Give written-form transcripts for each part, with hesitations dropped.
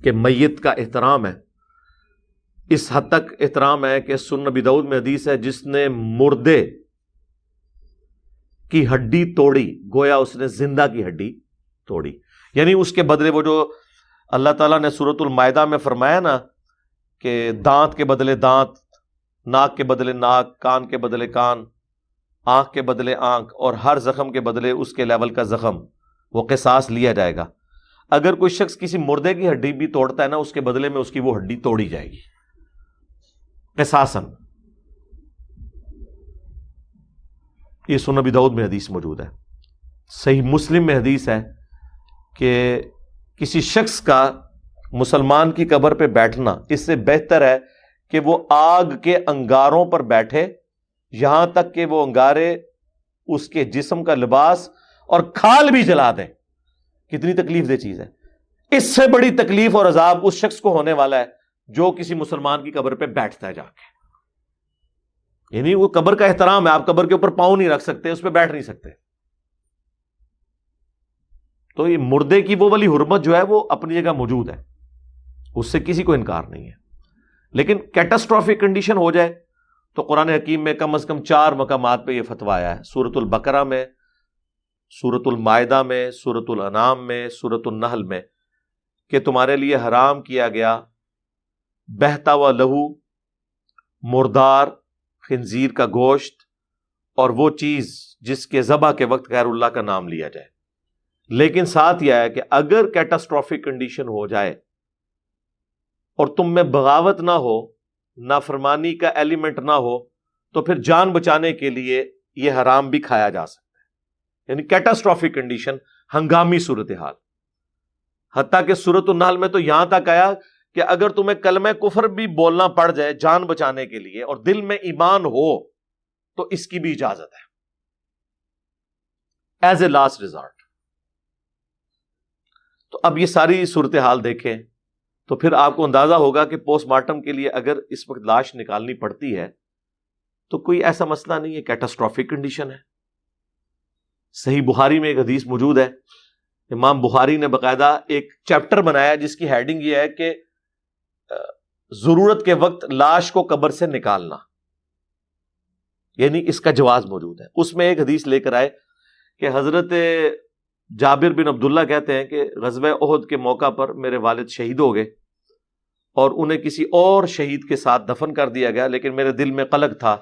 کہ میت کا احترام ہے، اس حد تک احترام ہے کہ سنن ابی داؤد میں حدیث ہے جس نے مردے کی ہڈی توڑی گویا اس نے زندہ کی ہڈی توڑی. یعنی اس کے بدلے وہ جو اللہ تعالیٰ نے سورۃ المائدہ میں فرمایا نا کہ دانت کے بدلے دانت، ناک کے بدلے ناک، کان کے بدلے کان، آنکھ کے بدلے آنکھ، اور ہر زخم کے بدلے اس کے لیول کا زخم وہ قصاص لیا جائے گا. اگر کوئی شخص کسی مردے کی ہڈی بھی توڑتا ہے نا، اس کے بدلے میں اس کی وہ ہڈی توڑی جائے گی قصاصاً. یہ سنن ابی داؤد میں حدیث موجود ہے. صحیح مسلم میں حدیث ہے کہ کسی شخص کا مسلمان کی قبر پہ بیٹھنا اس سے بہتر ہے کہ وہ آگ کے انگاروں پر بیٹھے یہاں تک کہ وہ انگارے اس کے جسم کا لباس اور کھال بھی جلا دیں. کتنی تکلیف دہ چیز ہے. اس سے بڑی تکلیف اور عذاب اس شخص کو ہونے والا ہے جو کسی مسلمان کی قبر پہ بیٹھتا ہے جا کے. یعنی وہ قبر کا احترام ہے، آپ قبر کے اوپر پاؤں نہیں رکھ سکتے، اس پہ بیٹھ نہیں سکتے. تو یہ مردے کی وہ والی حرمت جو ہے وہ اپنی جگہ موجود ہے، اس سے کسی کو انکار نہیں ہے. لیکن کیٹاسٹرافک کنڈیشن ہو جائے تو قرآن حکیم میں کم از کم 4 مقامات پہ یہ فتویٰ آیا ہے، سورۃ البقرہ میں، سورۃ المائدہ میں، سورۃ الانعام میں، سورۃ النحل میں، کہ تمہارے لیے حرام کیا گیا بہتا ہوا لہو، مردار خنزیر کا گوشت، اور وہ چیز جس کے ذبح کے وقت غیر اللہ کا نام لیا جائے. لیکن ساتھ یہ ہے کہ اگر کیٹاسٹرافک کنڈیشن ہو جائے اور تم میں بغاوت نہ ہو، نافرمانی کا ایلیمنٹ نہ ہو، تو پھر جان بچانے کے لیے یہ حرام بھی کھایا جا سکتا ہے. یعنی کیٹاسٹرافک کنڈیشن، ہنگامی صورتحال. حتیٰ کہ سورۃ النحل میں تو یہاں تک آیا کہ اگر تمہیں کلمہ کفر بھی بولنا پڑ جائے جان بچانے کے لیے اور دل میں ایمان ہو تو اس کی بھی اجازت ہے ایز اے لاسٹ ریزارٹ. تو اب یہ ساری صورتحال دیکھیں تو پھر آپ کو اندازہ ہوگا کہ پوسٹ مارٹم کے لیے اگر اس وقت لاش نکالنی پڑتی ہے تو کوئی ایسا مسئلہ نہیں ہے، کیٹاسٹرافک کنڈیشن ہے. صحیح بخاری میں ایک حدیث موجود ہے، امام بخاری نے باقاعدہ ایک چیپٹر بنایا جس کی ہیڈنگ یہ ہے کہ ضرورت کے وقت لاش کو قبر سے نکالنا، یعنی اس کا جواز موجود ہے. اس میں ایک حدیث لے کر آئے کہ حضرت جابر بن عبداللہ کہتے ہیں کہ غزوہ احد کے موقع پر میرے والد شہید ہو گئے اور انہیں کسی اور شہید کے ساتھ دفن کر دیا گیا، لیکن میرے دل میں قلق تھا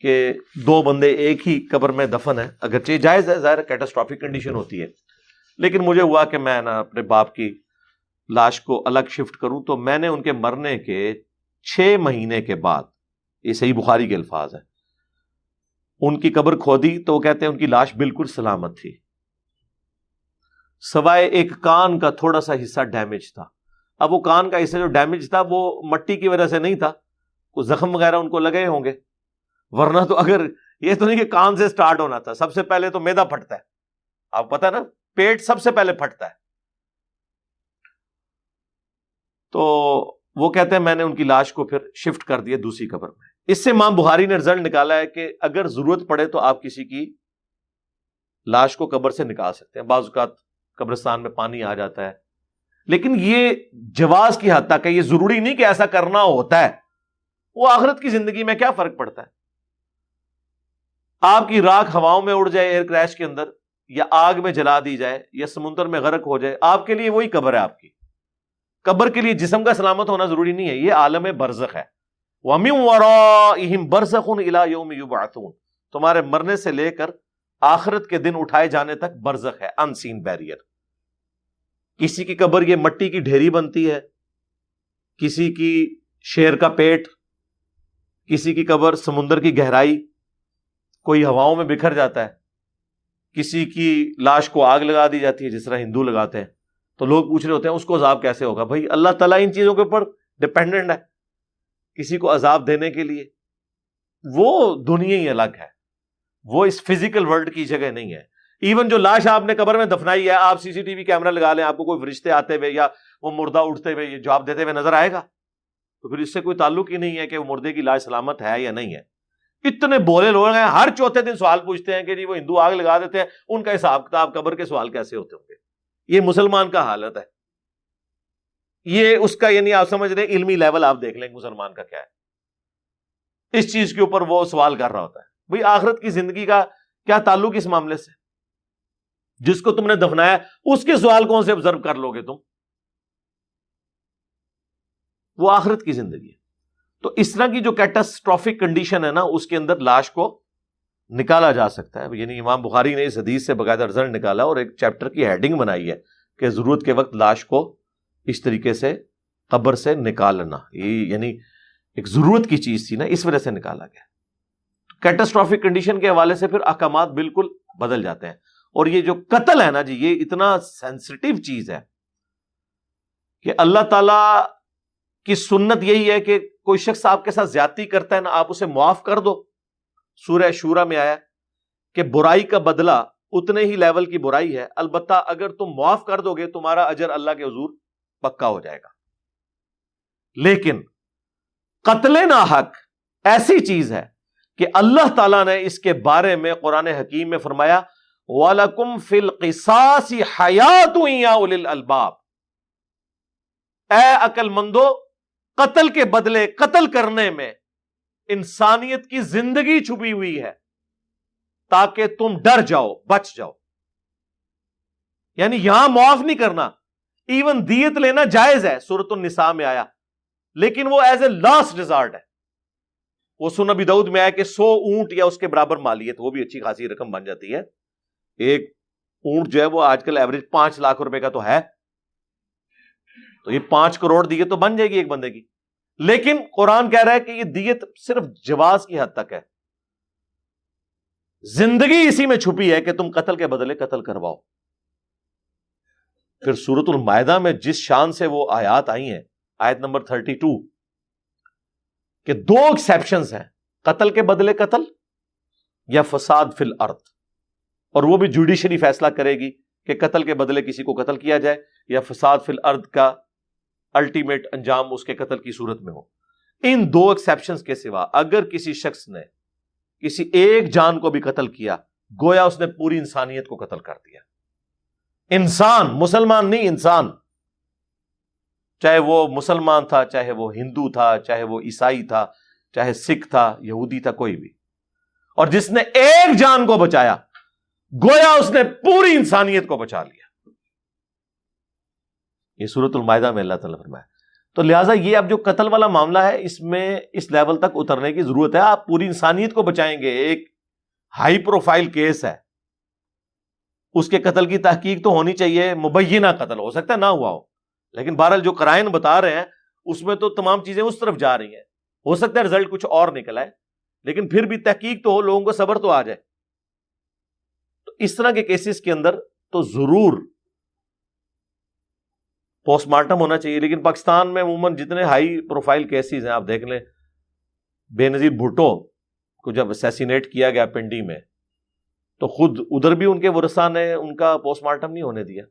کہ 2 بندے ایک ہی قبر میں دفن ہیں. اگرچہ جائز ہے، ظاہر کیٹاسٹرافک کنڈیشن ہوتی ہے، لیکن مجھے ہوا کہ میں اپنے باپ کی لاش کو الگ شفٹ کروں. تو میں نے ان کے مرنے کے 6 مہینے کے بعد، یہ صحیح بخاری کے الفاظ ہیں، ان کی قبر کھودی تو وہ کہتے ہیں ان کی لاش بالکل سلامت تھی، سوائے ایک کان کا تھوڑا سا حصہ ڈیمیج تھا. اب وہ کان کا حصہ جو ڈیمیج تھا وہ مٹی کی وجہ سے نہیں تھا، کوئی زخم وغیرہ ان کو لگے ہوں گے، ورنہ تو اگر یہ تو نہیں کہ کان سے سٹارٹ ہونا تھا. سب سے پہلے تو معدہ پھٹتا ہے، آپ پتہ نا، پیٹ سب سے پہلے پھٹتا ہے. تو وہ کہتے ہیں میں نے ان کی لاش کو پھر شفٹ کر دیا دوسری قبر میں. اس سے امام بخاری نے رزلٹ نکالا ہے کہ اگر ضرورت پڑے تو آپ کسی کی لاش کو قبر سے نکال سکتے ہیں. بعض اوقات قبرستان میں پانی آ جاتا ہے، لیکن یہ جواز کی حد تک ہے، یہ ضروری نہیں کہ ایسا کرنا ہوتا ہے. وہ آخرت کی زندگی میں کیا فرق پڑتا ہے؟ آپ کی راکھ ہواؤں میں اڑ جائے ایئر کریش کے اندر، یا آگ میں جلا دی جائے، یا سمندر میں غرق ہو جائے، آپ کے لیے وہی قبر ہے. آپ کی قبر کے لیے جسم کا سلامت ہونا ضروری نہیں ہے، یہ عالم برزخ ہے. وَمِن وَرَائِهِمْ بَرْزَخٌ إِلَىٰ يَوْمِ يُبْعَثُونَ، تمہارے مرنے سے لے کر آخرت کے دن اٹھائے جانے تک برزخ ہے، ان سین بیریئر. کسی کی قبر یہ مٹی کی ڈھیری بنتی ہے، کسی کی شیر کا پیٹ، کسی کی قبر سمندر کی گہرائی، کوئی ہواؤں میں بکھر جاتا ہے، کسی کی لاش کو آگ لگا دی جاتی ہے جس طرح ہندو لگاتے ہیں. تو لوگ پوچھ رہے ہوتے ہیں اس کو عذاب کیسے ہوگا؟ بھائی اللہ تعالیٰ ان چیزوں کے اوپر ڈپینڈنٹ ہے کسی کو عذاب دینے کے لیے. وہ دنیا ہی الگ ہے، وہ اس فزیکل ورلڈ کی جگہ نہیں ہے. ایون جو لاش آپ نے قبر میں دفنائی ہے، آپ سی سی ٹی وی کیمرہ لگا لیں، آپ کو کوئی فرشتے آتے ہوئے یا وہ مردہ اٹھتے ہوئے یہ جواب دیتے ہوئے نظر آئے گا؟ تو پھر اس سے کوئی تعلق ہی نہیں ہے کہ وہ مردے کی لاش سلامت ہے یا نہیں ہے. اتنے بولے لوگ ہیں، ہر چوتھے دن سوال پوچھتے ہیں کہ جی وہ ہندو آگ لگا دیتے ہیں، ان کا حساب کتاب قبر کے سوال کیسے ہوتے ہوں گے؟ یہ مسلمان کا حالت ہے، یہ اس کا یعنی آپ سمجھ رہے ہیں علمی لیول آپ دیکھ لیں مسلمان کا کیا ہے، اس چیز کے اوپر وہ سوال کر رہا ہوتا ہے بھئی آخرت کی زندگی کا کیا تعلق اس معاملے سے؟ جس کو تم نے دفنایا اس کے سوال کون سے آبزرو کر لو گے تم؟ وہ آخرت کی زندگی ہے۔ تو اس طرح کی جو کیٹاسٹروفک کنڈیشن ہے نا، اس کے اندر لاش کو نکالا جا سکتا ہے۔ یعنی امام بخاری نے اس حدیث سے باقاعدہ رزلٹ نکالا اور ایک چیپٹر کی ہیڈنگ بنائی ہے کہ ضرورت کے وقت لاش کو اس طریقے سے قبر سے نکالنا، یہ یعنی ایک ضرورت کی چیز تھی نا، اس وجہ سے نکالا گیا۔ کیٹاسٹروفک کنڈیشن کے حوالے سے پھر احکامات بالکل بدل جاتے ہیں۔ اور یہ جو قتل ہے نا جی، یہ اتنا سینسٹیو چیز ہے کہ اللہ تعالی کی سنت یہی ہے کہ کوئی شخص آپ کے ساتھ زیادتی کرتا ہے نا، آپ اسے معاف کر دو۔ سورہ شورا میں آیا کہ برائی کا بدلہ اتنے ہی لیول کی برائی ہے، البتہ اگر تم معاف کر دو گے تمہارا اجر اللہ کے حضور پکا ہو جائے گا۔ لیکن قتل ناحق ایسی چیز ہے کہ اللہ تعالیٰ نے اس کے بارے میں قرآن حکیم میں فرمایا وَلَكُمْ فِي الْقِصَاصِ حَيَاةٌ يَا أُولِي الْأَلْبَابِ، اے عقل مندو، قتل کے بدلے قتل کرنے میں انسانیت کی زندگی چھپی ہوئی ہے تاکہ تم ڈر جاؤ، بچ جاؤ۔ یعنی یہاں معاف نہیں کرنا، ایون دیت لینا جائز ہے، سورۃ النساء میں آیا، لیکن وہ ایز اے لاسٹ ریزارٹ ہے۔ وہ سنن ابی داؤد میں آیا کہ 100 اونٹ یا اس کے برابر مالیت، وہ بھی اچھی خاصی رقم بن جاتی ہے۔ ایک اونٹ جو ہے وہ آج کل ایوریج 5 لاکھ روپے کا تو ہے، تو یہ 5 کروڑ دیت تو بن جائے گی ایک بندے کی۔ لیکن قرآن کہہ رہا ہے کہ یہ دیت صرف جواز کی حد تک ہے، زندگی اسی میں چھپی ہے کہ تم قتل کے بدلے قتل کرواؤ۔ پھر سورۃ المائدہ میں جس شان سے وہ آیات آئی ہیں، آیت نمبر 32، کہ 2 ایکسیپشنز ہیں، قتل کے بدلے قتل یا فساد فی الارض، اور وہ بھی جوڈیشری فیصلہ کرے گی کہ قتل کے بدلے کسی کو قتل کیا جائے یا فساد فی الارض کا الٹیمیٹ انجام اس کے قتل کی صورت میں ہو۔ ان 2 ایکسیپشنز کے سوا اگر کسی شخص نے کسی ایک جان کو بھی قتل کیا، گویا اس نے پوری انسانیت کو قتل کر دیا۔ انسان، مسلمان نہیں، انسان، چاہے وہ مسلمان تھا، چاہے وہ ہندو تھا، چاہے وہ عیسائی تھا، چاہے سکھ تھا، یہودی تھا، کوئی بھی۔ اور جس نے ایک جان کو بچایا گویا اس نے پوری انسانیت کو بچا لیا۔ یہ سورۃ المائدہ میں اللہ تعالیٰ فرمایا۔ تو لہٰذا یہ اب جو قتل والا معاملہ ہے، اس میں اس لیول تک اترنے کی ضرورت ہے۔ آپ پوری انسانیت کو بچائیں گے، ایک ہائی پروفائل کیس ہے، اس کے قتل کی تحقیق تو ہونی چاہیے، مبینہ قتل ہو سکتا ہے نہ ہوا ہو، لیکن بہرحال جو قرائن بتا رہے ہیں اس میں تو تمام چیزیں اس طرف جا رہی ہیں۔ ہو سکتا ہے رزلٹ کچھ اور نکل آئے، لیکن پھر بھی تحقیق تو ہو، لوگوں کو صبر تو آ جائے۔ تو اس طرح کے کیسز کے اندر تو ضرور پوسٹ مارٹم ہونا چاہیے۔ لیکن پاکستان میں عموماً جتنے ہائی پروفائل کیسز ہیں، آپ دیکھ لیں، بے نظیر بھٹو کو جب اسیسینیٹ کیا گیا پنڈی میں، تو خود ادھر بھی ان کے ورثاء نے ان کا پوسٹ مارٹم نہیں ہونے دیا،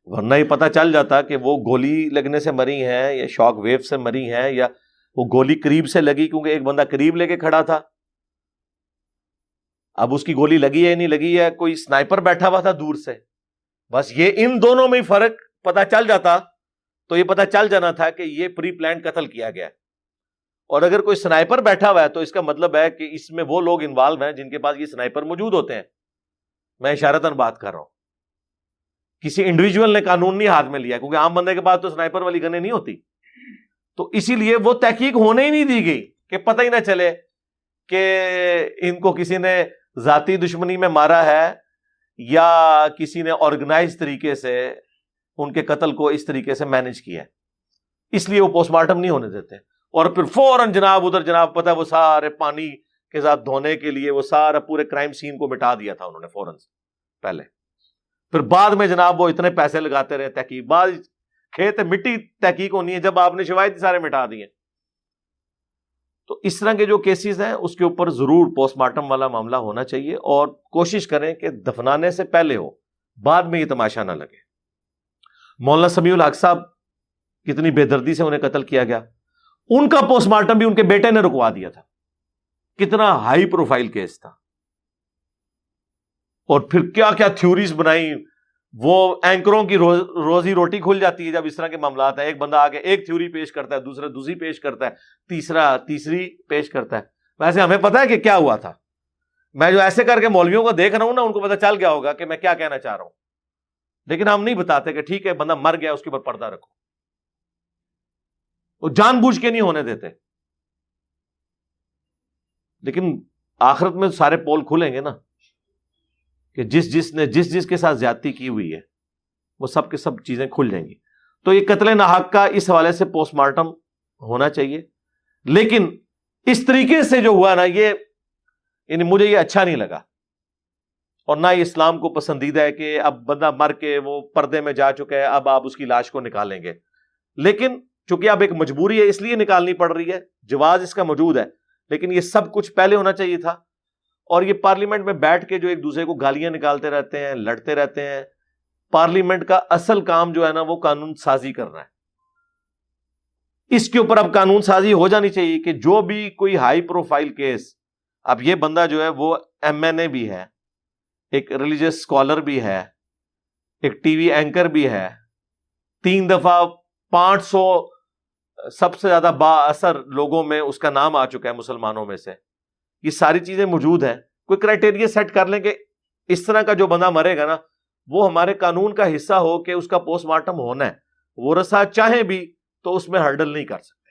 ورنہ ہی پتہ چل جاتا کہ وہ گولی لگنے سے مری ہیں یا شاک ویو سے مری ہیں، یا وہ گولی قریب سے لگی کیونکہ ایک بندہ قریب لے کے کھڑا تھا، اب اس کی گولی لگی ہے نہیں لگی ہے، کوئی سنائپر بیٹھا ہوا تھا دور سے، بس یہ ان دونوں میں ہی فرق پتہ چل جاتا تو یہ پتہ چل جانا تھا کہ یہ پری پلانڈ قتل کیا گیا ہے۔ اور اگر کوئی سنائپر بیٹھا ہوا ہے تو اس کا مطلب ہے کہ اس میں وہ لوگ انوالو ہیں جن کے پاس یہ سنائپر موجود ہوتے ہیں۔ میں اشارتاً بات کر رہا ہوں، کسی انڈیویجول نے قانون نہیں ہاتھ میں لیا، کیونکہ عام بندے کے پاس تو سنائپر والی گنیں نہیں ہوتی، تو اسی لیے وہ تحقیق ہونے ہی نہیں دی گئی کہ پتہ ہی نہ چلے کہ ان کو کسی نے ذاتی دشمنی میں مارا ہے یا کسی نے آرگنائز طریقے سے ان کے قتل کو اس طریقے سے مینج کیا ہے، اس لیے وہ پوسٹ مارٹم نہیں ہونے دیتے۔ اور پھر فوراً جناب ادھر جناب پتہ ہے وہ سارے پانی کے ساتھ دھونے کے لیے وہ سارا پورے کرائم سین کو مٹا دیا تھا انہوں نے فوراً سے پہلے، پھر بعد میں جناب وہ اتنے پیسے لگاتے رہے تحقیق، بعد کھیت مٹی تحقیق ہونی ہے جب آپ نے شواہد سارے مٹا دیے۔ تو اس طرح کے جو کیسز ہیں اس کے اوپر ضرور پوسٹ مارٹم والا معاملہ ہونا چاہیے، اور کوشش کریں کہ دفنانے سے پہلے ہو، بعد میں یہ تماشا نہ لگے۔ مولانا سمیع الحق صاحب کتنی بے دردی سے انہیں قتل کیا گیا، ان کا پوسٹ مارٹم بھی ان کے بیٹے نے رکوا دیا تھا، کتنا ہائی پروفائل کیس تھا، اور پھر کیا کیا تھیوریز بنائی، وہ اینکروں کی روزی روٹی کھل جاتی ہے جب اس طرح کے معاملات ہیں. ایک بندہ آگے ایک تھیوری پیش کرتا ہے, دوسرا دوسری پیش کرتا ہے, تیسرا تیسری پیش کرتا ہے. ویسے ہمیں پتا ہے کہ کیا ہوا تھا. میں جو ایسے کر کے مولویوں کو دیکھ رہا ہوں نا, ان کو پتا چل گیا ہوگا کہ میں کیا کہنا چاہ رہا ہوں, لیکن ہم نہیں بتاتے کہ ٹھیک ہے بندہ مر گیا, اس کے اوپر پردہ رکھو. وہ جان بوجھ کے نہیں ہونے دیتے. لیکن آخرت میں سارے پول کھلیں گے نا, کہ جس کے ساتھ زیادتی کی ہوئی ہے وہ سب کے سب چیزیں کھل جائیں گی. تو یہ قتل ناحق کا اس حوالے سے پوسٹ مارٹم ہونا چاہیے. لیکن اس طریقے سے جو ہوا نا, یہ یعنی مجھے یہ اچھا نہیں لگا, اور نہ یہ اسلام کو پسندیدہ ہے کہ اب بندہ مر کے وہ پردے میں جا چکا ہے, اب آپ اس کی لاش کو نکالیں گے. لیکن چونکہ اب ایک مجبوری ہے اس لیے نکالنی پڑ رہی ہے, جواز اس کا موجود ہے, لیکن یہ سب کچھ پہلے ہونا چاہیے تھا. اور یہ پارلیمنٹ میں بیٹھ کے جو ایک دوسرے کو گالیاں نکالتے رہتے ہیں, لڑتے رہتے ہیں, پارلیمنٹ کا اصل کام جو ہے نا وہ قانون سازی کرنا ہے. اس کے اوپر اب قانون سازی ہو جانی چاہیے کہ جو بھی کوئی ہائی پروفائل کیس, اب یہ بندہ جو ہے وہ MNA بھی ہے, ایک ریلیجیس اسکالر بھی ہے, ایک ٹی وی اینکر بھی ہے, 3 دفعہ 500 سب سے زیادہ با اثر لوگوں میں اس کا نام آ چکا ہے مسلمانوں میں سے. یہ ساری چیزیں موجود ہیں. کوئی کرائٹیریا سیٹ کر لیں کہ اس طرح کا جو بندہ مرے گا نا وہ ہمارے قانون کا حصہ ہو کہ اس کا پوسٹ مارٹم ہونا ہے. ورثہ چاہیں بھی تو اس میں ہرڈل نہیں کر سکتے.